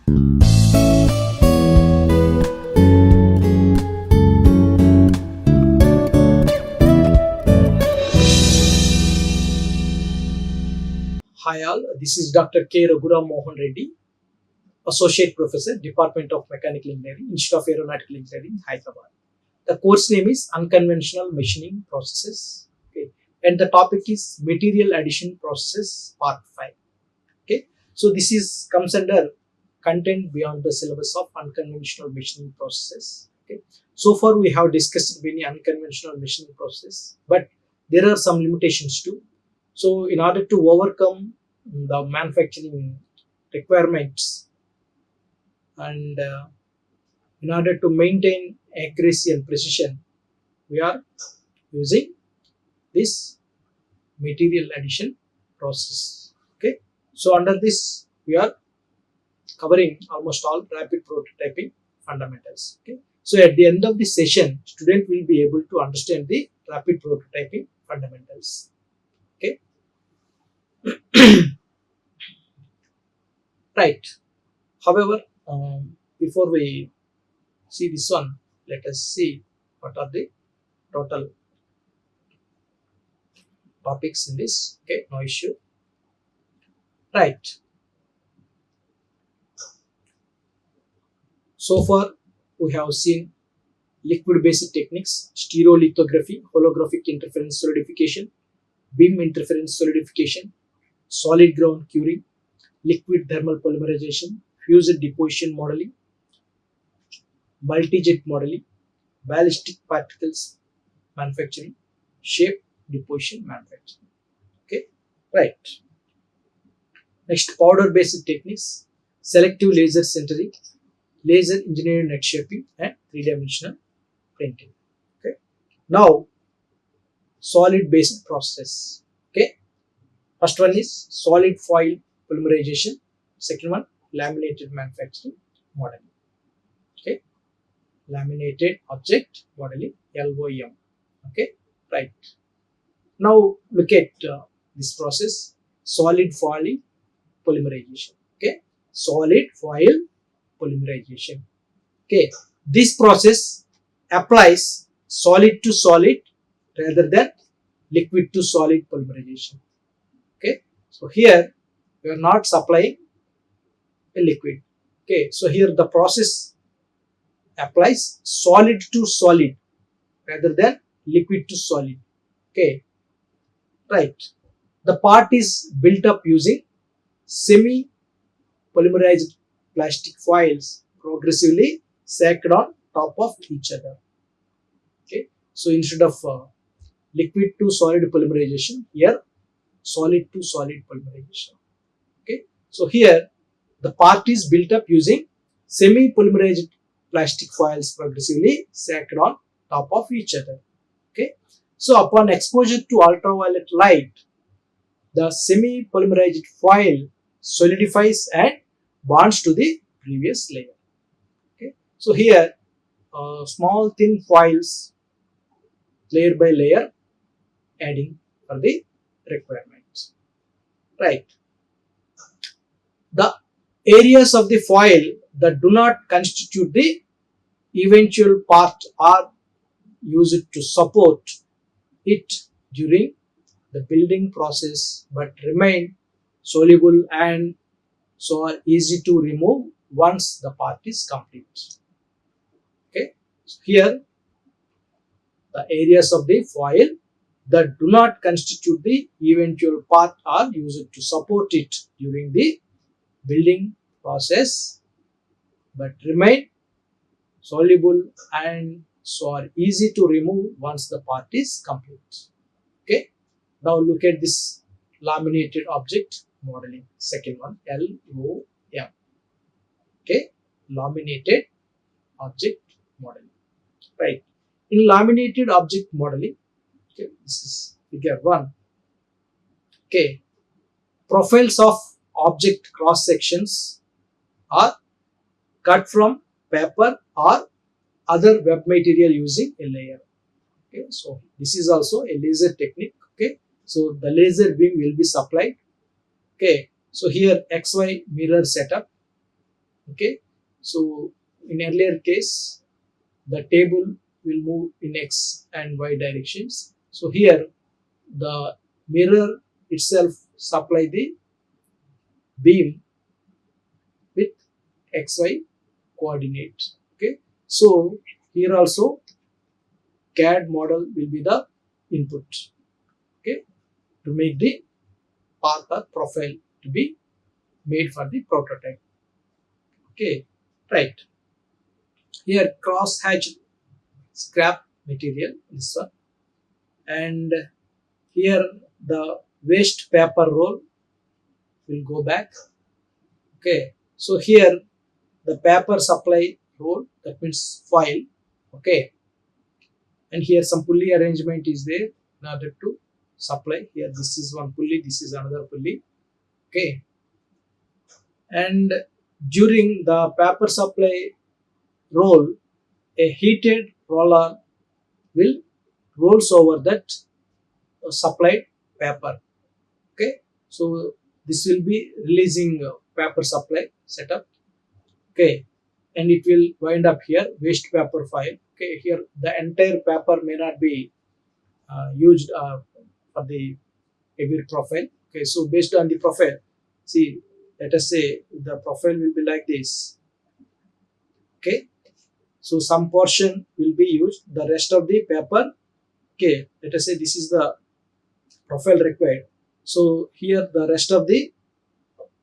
Hi all, this is Dr. K. Raghuram Mohan Reddy, Associate Professor, Department of Mechanical Engineering, Institute of Aeronautical Engineering, Hyderabad. The course name is Unconventional Machining Processes, okay, and the topic is Material Addition Processes Part 5. Okay, so this is comes under content beyond the syllabus of unconventional machining processes. Okay, so far we have discussed many unconventional machining processes, but there are some limitations too. So in order to overcome the manufacturing requirements and in order to maintain accuracy and precision, we are using this material addition process. Okay, so under this we are covering almost all rapid prototyping fundamentals. Okay, so at the end of the session, student will be able to understand the rapid prototyping fundamentals. Okay. Right. However, before we see this one, let us see what are the total topics in this. Okay, no issue. Right. So far, we have seen liquid basic techniques, stereolithography, holographic interference solidification, beam interference solidification, solid ground curing, liquid thermal polymerization, fused deposition modeling, multi-jet modeling, ballistic particles manufacturing, shape deposition manufacturing. Okay, right. Next, powder based techniques, selective laser sintering, laser engineered net shaping, and three-dimensional printing. Okay, now solid based process. Okay, first one is solid foil polymerization, second one laminated manufacturing modeling. Okay, laminated object modeling, LOM. Okay, right. Now look at this process, solid foil polymerization. Okay, solid foil polymerization. Okay, this process applies solid to solid rather than liquid to solid polymerization. Okay, so here we are not supplying a liquid. Okay, so here the process applies solid to solid rather than liquid to solid. Okay, right. The part is built up using semi polymerized plastic foils progressively stacked on top of each other. Okay, so instead of liquid to solid polymerization, here solid to solid polymerization. Okay, so here the part is built up using semi polymerized plastic foils progressively stacked on top of each other. Okay, so upon exposure to ultraviolet light, the semi polymerized foil solidifies and bonds to the previous layer. Okay, so here small thin foils layer by layer adding for the requirements. Right. The areas of the foil that do not constitute the eventual part are used to support it during the building process but remain soluble and so are easy to remove once the part is complete. Okay, so here the areas of the foil that do not constitute the eventual part are used to support it during the building process but remain soluble and so are easy to remove once the part is complete. Okay, now look at this laminated object modeling, second one, LOM. Okay, laminated object modeling. Right, in laminated object modeling, okay, this is figure 1. Okay, profiles of object cross sections are cut from paper or other web material using a layer. Okay, so this is also a laser technique. Okay, so the laser beam will be supplied. Okay, so here XY mirror setup. Okay, so in earlier case, the table will move in x and y directions. So here the mirror itself supply the beam with xy coordinate. Okay, so here also CAD model will be the input, okay, to make the path or profile to be made for the prototype. Okay, right. Here cross hatch scrap material, this one, and here the waste paper roll will go back. Okay, so here the paper supply roll, that means foil. Okay, and here some pulley arrangement is there in order to supply. Here this is one pulley, this is another pulley. Okay, and during the paper supply roll, a heated roller will rolls over that supplied paper. Okay, so this will be releasing paper supply setup. Okay, and it will wind up here waste paper file. Okay, here the entire paper may not be used for the every profile. Okay, so based on the profile, see, let us say the profile will be like this. Okay, so some portion will be used, the rest of the paper. Okay, let us say this is the profile required, so here the rest of the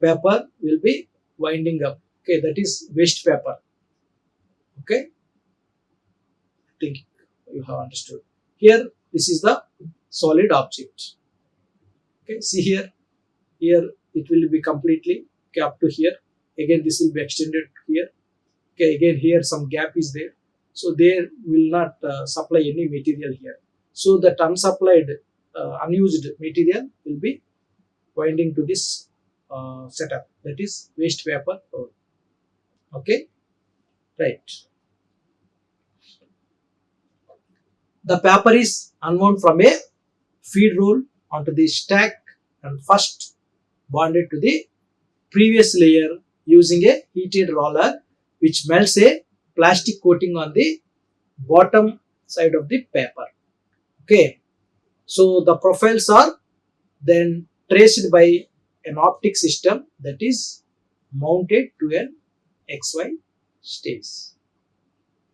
paper will be winding up. Okay, that is waste paper. Okay, I think you have understood. Here this is the solid object. Okay, see here, here it will be completely, okay, up to here. Again this will be extended here. Okay, again here some gap is there, so there will not supply any material here. So that unsupplied unused material will be winding to this setup, that is waste paper roll. Okay, right. The paper is unwound from a feed roll onto the stack and first bonded to the previous layer using a heated roller which melts a plastic coating on the bottom side of the paper. Okay, so the profiles are then traced by an optic system that is mounted to an XY stage.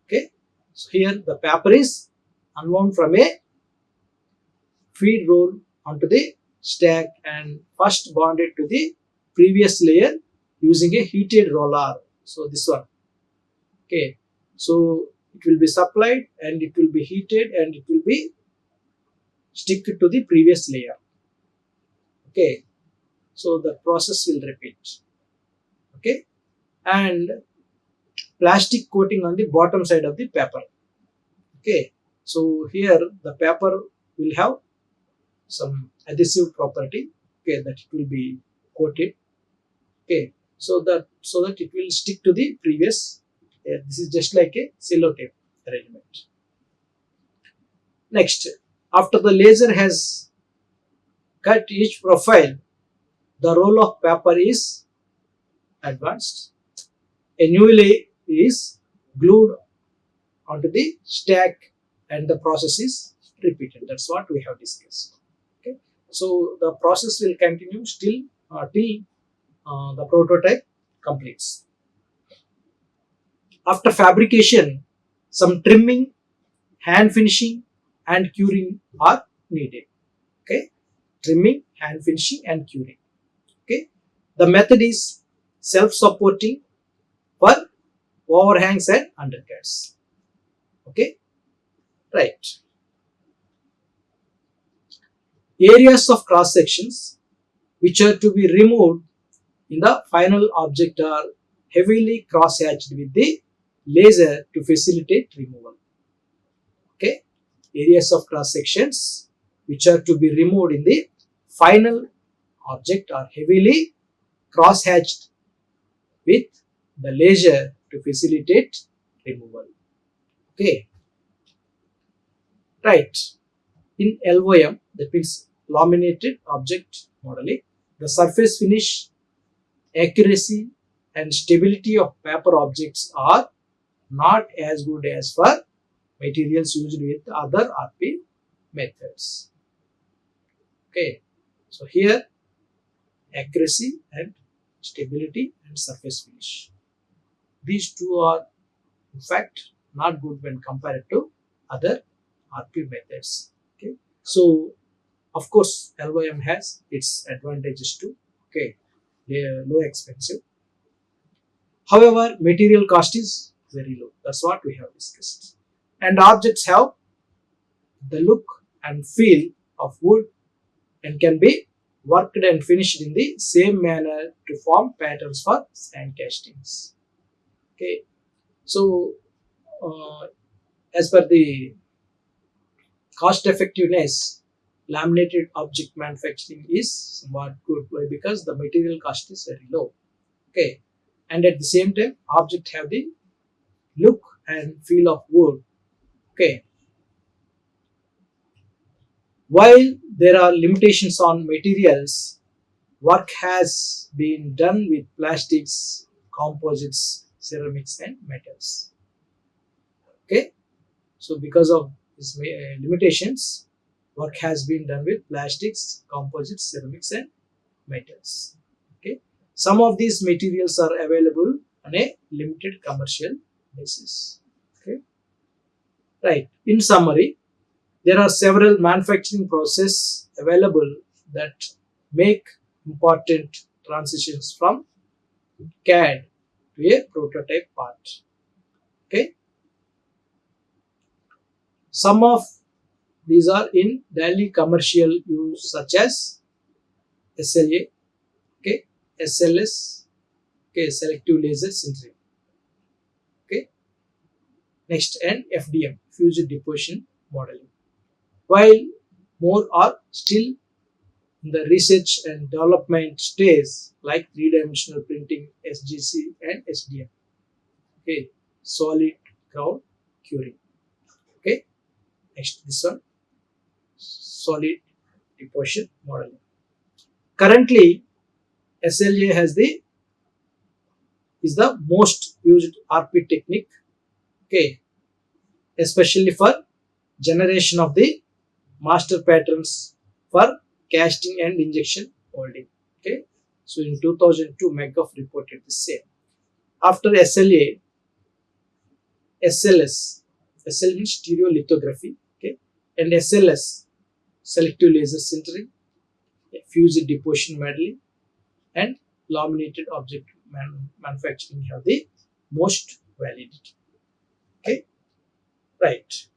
Okay, so here the paper is unwound from a feed roll onto the stack and first bonded to the previous layer using a heated roller. So this one. Okay, so it will be supplied and it will be heated and it will be stick to the previous layer. Okay, so the process will repeat. Okay, and plastic coating on the bottom side of the paper. Okay, so here the paper will have some adhesive property. Okay, that it will be coated. Okay, so that it will stick to the previous. This is just like a cellotape arrangement. Next, after the laser has cut each profile, the roll of paper is advanced. A new layer is glued onto the stack and the process is repeated. That's what we have discussed. Okay, so the process will continue till the prototype completes. After fabrication, some trimming, hand finishing and curing are needed. Okay, trimming, hand finishing and curing. Okay, the method is self-supporting for overhangs and undercuts. Okay, right. Areas of cross sections which are to be removed in the final object are heavily cross-hatched with the laser to facilitate removal. Okay, areas of cross sections which are to be removed in the final object are heavily cross-hatched with the laser to facilitate removal. Okay, right. In LOM, that means laminated object modeling, the surface finish, accuracy and stability of paper objects are not as good as for materials used with other RP methods. Okay, so here accuracy and stability and surface finish. These two are in fact not good when compared to other RP methods. Okay, so of course LOM has its advantages too. Okay, they are low expensive. However, material cost is very low. That's what we have discussed. And objects have the look and feel of wood and can be worked and finished in the same manner to form patterns for sand castings. Okay, so as per the cost effectiveness, laminated object manufacturing is somewhat good. Why? Because the material cost is very low. Okay, and at the same time, object have the look and feel of wood. Okay, while there are limitations on materials, work has been done with plastics, composites, ceramics, and metals. Okay, so because of these limitations, work has been done with plastics, composites, ceramics, and metals. Okay, some of these materials are available on a limited commercial basis. Okay, right. In summary, there are several manufacturing processes available that make important transitions from CAD to a prototype part. Okay, some of these are in daily commercial use such as SLA, okay, SLS, okay, selective laser sintering. Okay, next and FDM, fused deposition modeling. While more are still in the research and development stage like three-dimensional printing, SGC and SDM. Okay, solid ground curing. Okay, next this one, solid deposition modeling. Currently, SLA is the most used RP technique. Okay, especially for generation of the master patterns for casting and injection molding. Okay, so in 2002, McGuff reported the same. After SLA, SLS, SL means stereolithography, okay, and SLS, selective laser sintering, fused deposition modeling, and laminated object manufacturing have the most validity. Okay, right.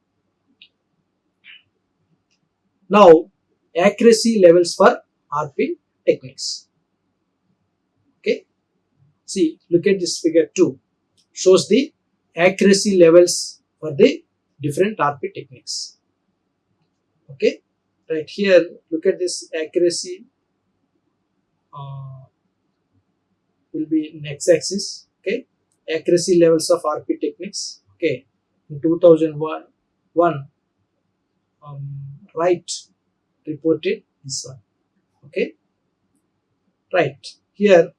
Now, accuracy levels for RP techniques. Okay, see, look at this figure 2. Shows the accuracy levels for the different RP techniques. Okay, right here, look at this accuracy will be in x-axis. Okay, accuracy levels of RP techniques. Okay, in 2001, Wright reported this one. Okay, right here,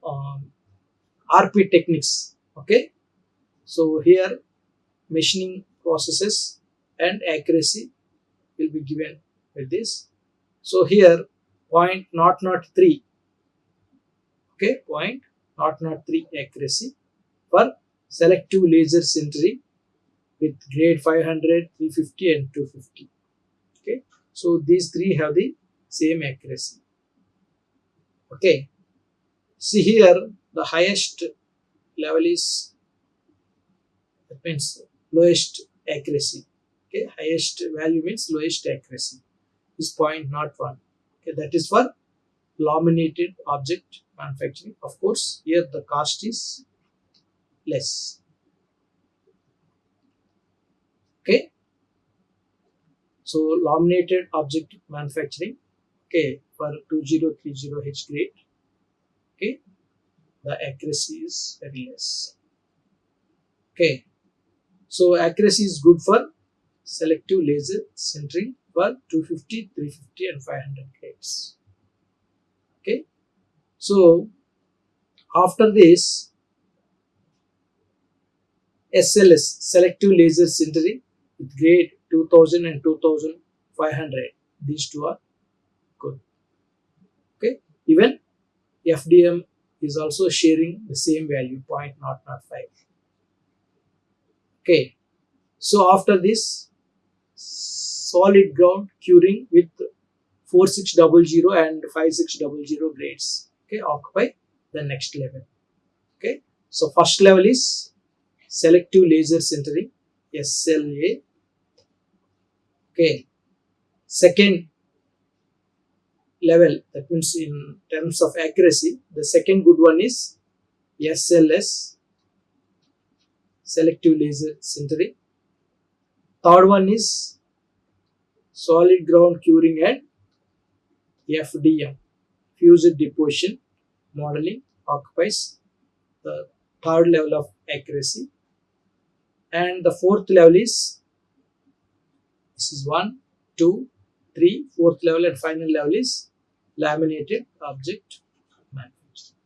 RP techniques. Okay, so here machining processes and accuracy will be given with this. So here 0.003, okay, 0.003 accuracy for selective laser sintering with grade 500, 350 and 250. Okay, so these three have the same accuracy. Okay, see here the highest level is, that means lowest accuracy. Okay, highest value means lowest accuracy is 0.01. Okay, that is for laminated object manufacturing. Of course, here the cost is less. Okay, so laminated object manufacturing, okay, for 2030H grade, okay, the accuracy is very less. Okay, so accuracy is good for selective laser sintering for 250, 350 and 500 grades. Okay, so After this, SLS, selective laser sintering with grade 2000 and 2500. These two are good. Okay. Even FDM is also sharing the same value 0.005. Okay. So after this, solid ground curing with 4600 and 5600 grades. Okay, occupy the next level. Okay. So first level is selective laser sintering, SLA. Okay. Second level, that means in terms of accuracy, the second good one is SLS, selective laser sintering. Third one is solid ground curing and FDM, fused deposition modeling, occupies the third level of accuracy. And the fourth level is, this is 1, 2, 3, fourth level and final level is laminated object manufacturing.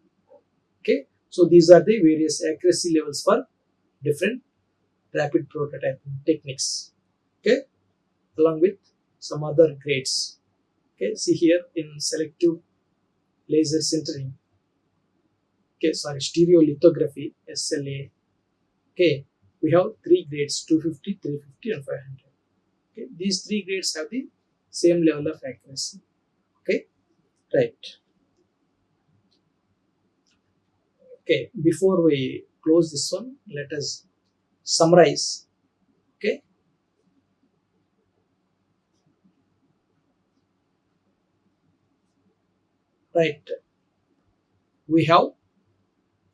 Okay, so these are the various accuracy levels for different rapid prototyping techniques. Okay, along with some other grades. Okay, see here in selective laser sintering. Okay, sorry, stereolithography, SLA. Okay, we have three grades, 250, 350 and 500. Okay, these three grades have the same level of accuracy. Okay, right. Okay, before we close this one, let us summarize. Okay, right. We have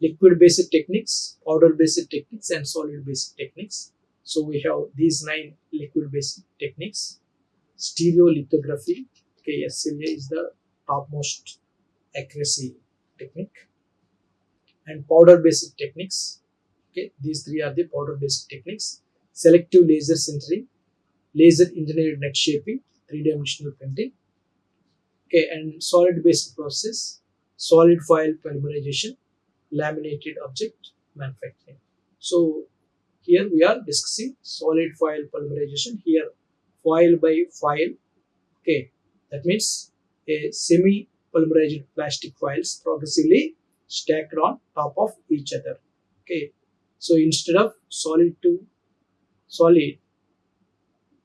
liquid based techniques, powder based techniques, and solid based techniques. So we have these 9 liquid based techniques. Stereolithography, okay, SLA is the topmost accuracy technique, and powder based techniques. Okay, these three are the powder based techniques. Selective laser sintering, laser engineered net shaping, three-dimensional printing. Okay, and solid based process, solid foil polymerization, laminated object manufacturing. So here we are discussing solid foil polymerization. Here foil by foil. Okay, that means a semi polymerized plastic foils progressively stacked on top of each other. Okay, so instead of solid to solid,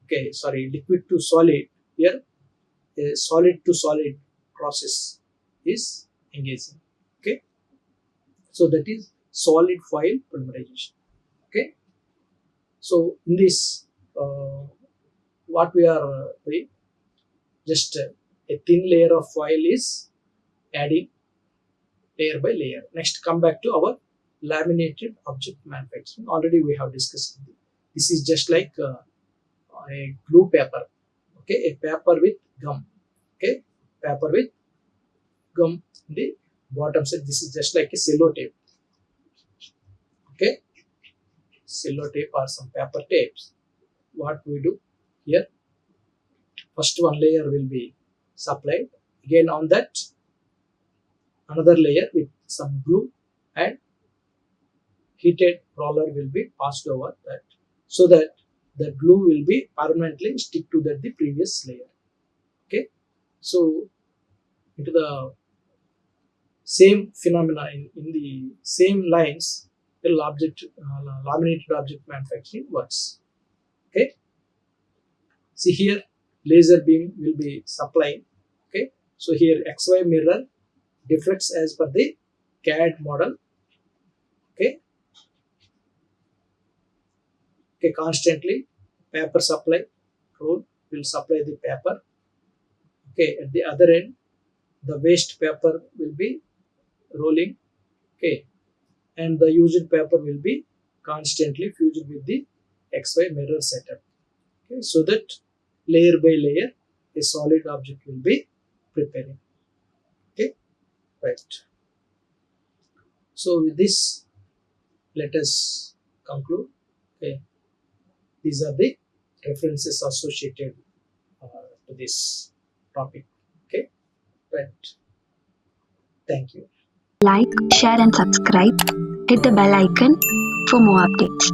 okay, sorry, liquid to solid, here a solid to solid process is engaging. Okay, so that is solid foil polymerization. Okay, so in this, what we are doing, just a thin layer of foil is adding layer by layer. Next, come back to our laminated object manufacturing. Already we have discussed. This is just like a glue paper. Okay, a paper with gum. Okay, paper with gum in the bottom side. This is just like a cello tape. Okay, cello tape or some paper tapes. What we do here, first one layer will be supplied. Again on that, another layer with some glue and heated roller will be passed over that, so that the glue will be permanently stick to the previous layer. Okay, so into the same phenomena in the same lines, the object laminated object manufacturing works. Okay, see here laser beam will be supplied. Okay, so here XY mirror diffracts as per the CAD model. Okay, okay, constantly paper supply roll will supply the paper. Okay, at the other end the waste paper will be rolling. Okay, and the used paper will be constantly fused with the XY mirror setup. Okay, so that layer by layer a solid object will be preparing. Okay, right. So with this, let us conclude. Okay, these are the references associated to this topic. Okay, right. Thank you. Like, share and subscribe. Hit the bell icon for more updates.